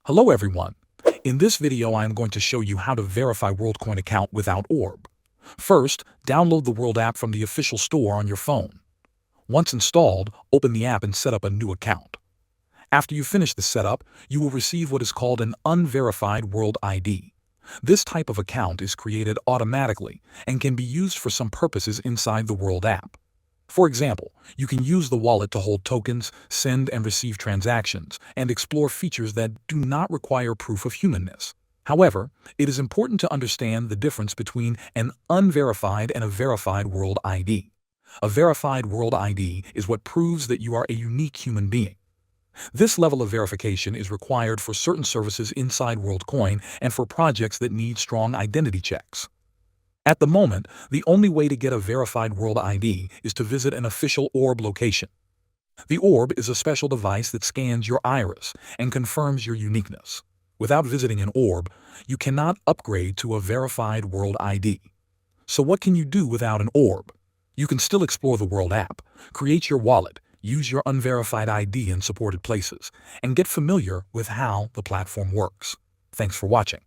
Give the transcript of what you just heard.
Hello everyone. In this video I am going to show you how to verify Worldcoin account without Orb. First, download the World app from the official store on your phone. Once installed, open the app and set up a new account. After you finish the setup, you will receive what is called an unverified World ID. This type of account is created automatically and can be used for some purposes inside the World app. For example, you can use the wallet to hold tokens, send and receive transactions, and explore features that do not require proof of humanness. However, it is important to understand the difference between an unverified and a verified World ID. A verified World ID is what proves that you are a unique human being. This level of verification is required for certain services inside Worldcoin and for projects that need strong identity checks. At the moment, the only way to get a verified World ID is to visit an official Orb location. The Orb is a special device that scans your iris and confirms your uniqueness. Without visiting an Orb, you cannot upgrade to a verified World ID. So what can you do without an Orb? You can still explore the World app, create your wallet, use your unverified ID in supported places, and get familiar with how the platform works. Thanks for watching.